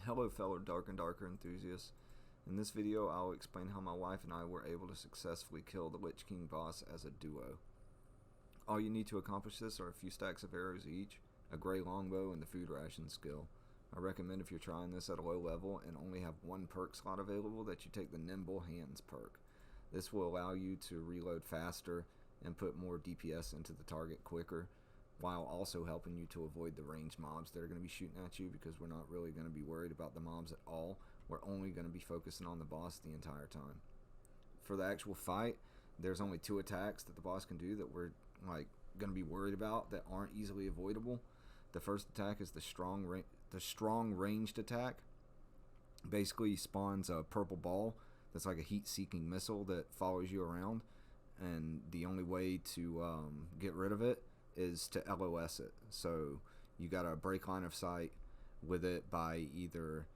Hello fellow Dark and Darker enthusiasts. In this video I'll explain how my wife and I were able to successfully kill the Lich King boss as a duo. All you need to accomplish this are a few stacks of arrows each, a gray longbow, and the food ration skill. I recommend if you're trying this at a low level and only have one perk slot available that you take the Nimble Hands perk. This will allow you to reload faster and put more DPS into the target quicker, while also helping you to avoid the ranged mobs that are going to be shooting at you, because we're not really going to be worried about the mobs at all. We're only going to be focusing on the boss the entire time. For the actual fight, there's only 2 attacks that the boss can do that we're going to be worried about that aren't easily avoidable. The first attack is the strong ranged attack. Basically spawns a purple ball that's like a heat-seeking missile that follows you around, and the only way to get rid of it is to LOS it. So you gotta break line of sight with it by either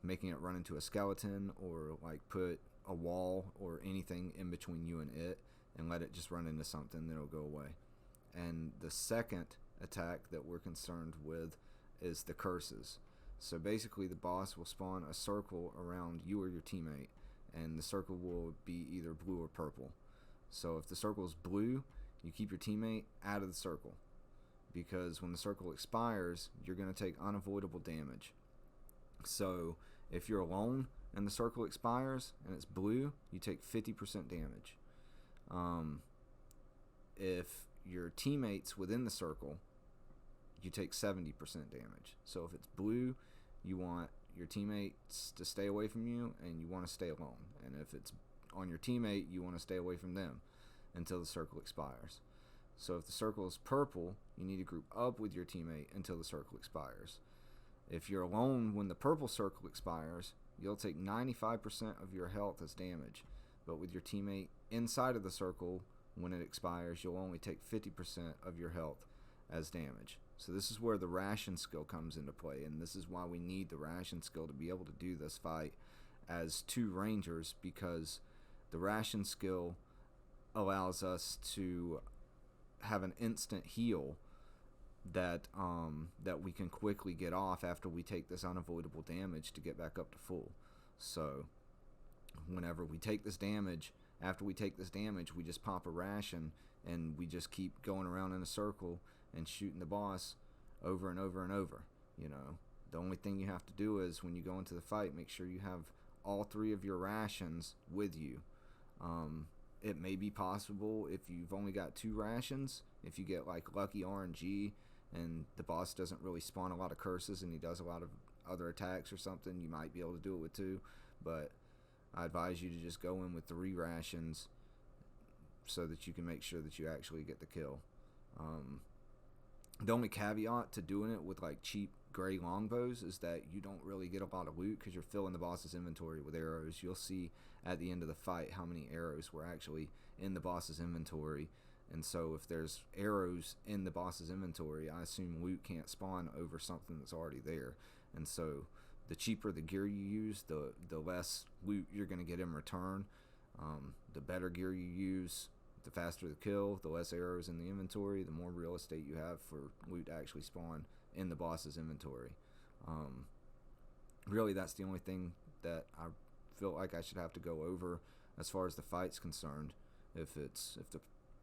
making it run into a skeleton or put a wall or anything in between you and it and let it just run into something, then it'll go away. And the second attack that we're concerned with is the curses. So basically the boss will spawn a circle around you or your teammate, and the circle will be either blue or purple. So if the circle is blue, you keep your teammate out of the circle, because when the circle expires, you're going to take unavoidable damage. So if you're alone and the circle expires and it's blue, you take 50% damage. If your teammate's within the circle, you take 70% damage. So if it's blue, you want your teammates to stay away from you and you want to stay alone. And if it's on your teammate, you want to stay away from them until the circle expires. So if the circle is purple, you need to group up with your teammate until the circle expires. If you're alone when the purple circle expires, you'll take 95% of your health as damage. But with your teammate inside of the circle, when it expires, you'll only take 50% of your health as damage. So this is where the ration skill comes into play, and this is why we need the ration skill to be able to do this fight as 2 rangers, because the ration skill allows us to have an instant heal that we can quickly get off after we take this unavoidable damage to get back up to full. So whenever we take this damage, after we take this damage, we just pop a ration and we just keep going around in a circle and shooting the boss over and over and over. You know, the only thing you have to do is when you go into the fight, make sure you have all 3 of your rations with you. It may be possible if you've only got 2 rations, if you get lucky RNG and the boss doesn't really spawn a lot of curses and he does a lot of other attacks or something, you might be able to do it with 2, but I advise you to just go in with 3 rations so that you can make sure that you actually get the kill. The only caveat to doing it with cheap gray longbows is that you don't really get a lot of loot because you're filling the boss's inventory with arrows. You'll see at the end of the fight how many arrows were actually in the boss's inventory, and so if there's arrows in the boss's inventory, I assume loot can't spawn over something that's already there. And so the cheaper the gear you use, the less loot you're going to get in return. The better gear you use, the faster the kill, the less arrows in the inventory, the more real estate you have for loot to actually spawn in the boss's inventory. Really, that's the only thing that I feel like I should have to go over as far as the fight's concerned. If the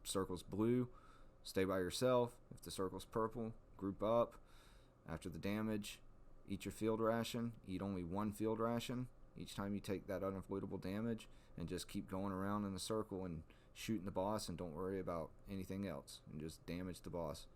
circle's blue, stay by yourself. If the circle's purple, group up. After the damage, eat your field ration. Eat only 1 field ration each time you take that unavoidable damage, and just keep going around in a circle and shooting the boss, and don't worry about anything else, and just damage the boss.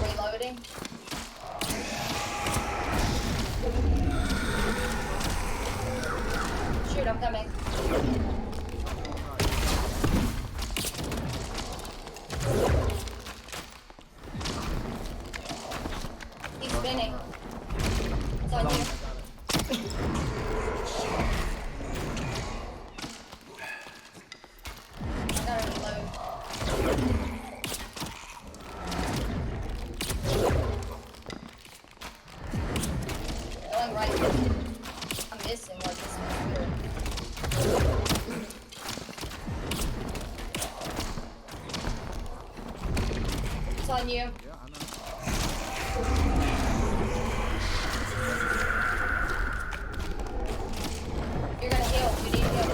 Reloading. Shoot, I'm coming. spinning. It's on you. I gotta reload. Going right. I'm missing like this one's weird. It's on you. Yeah, I know. You're gonna heal. You need to heal.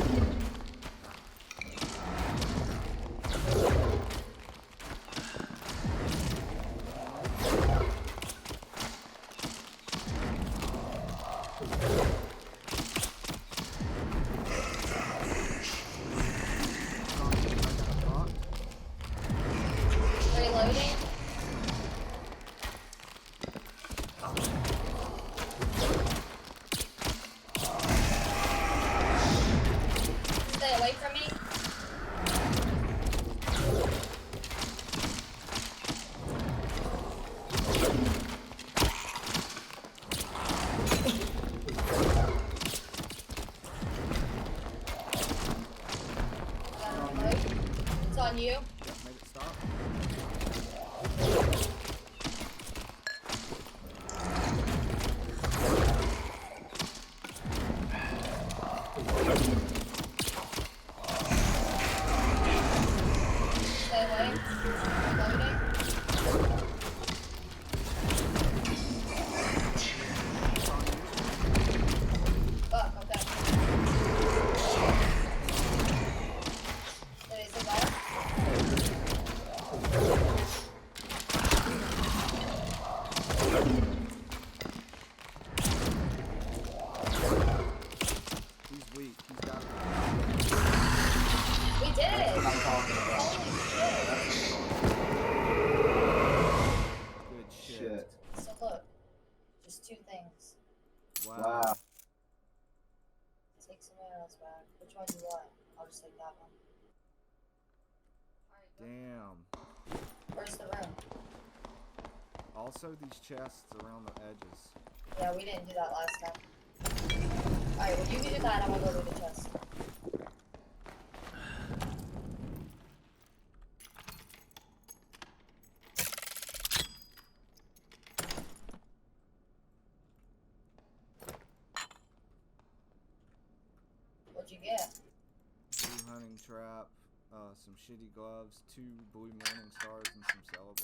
Reloading. Stay away from me. Gotta reload. It's on you. Yep, made it stop. Stay away. Reloading. Fuck, okay. Is it better? He's weak. He's got it. We did it! I'm talking about. Holy Good shit. Shit. shit. So look, just two things. Wow. Take some arrows back. Which one do you want? I'll just take that one. Damn. Where's the room? Also, these chests around the edges. Yeah, we didn't do that last time. Alright, well you can do that, I'm gonna go to the chest. What'd you get? Blue hunting trap, some shitty gloves, 2 blue morning stars, and some celebration.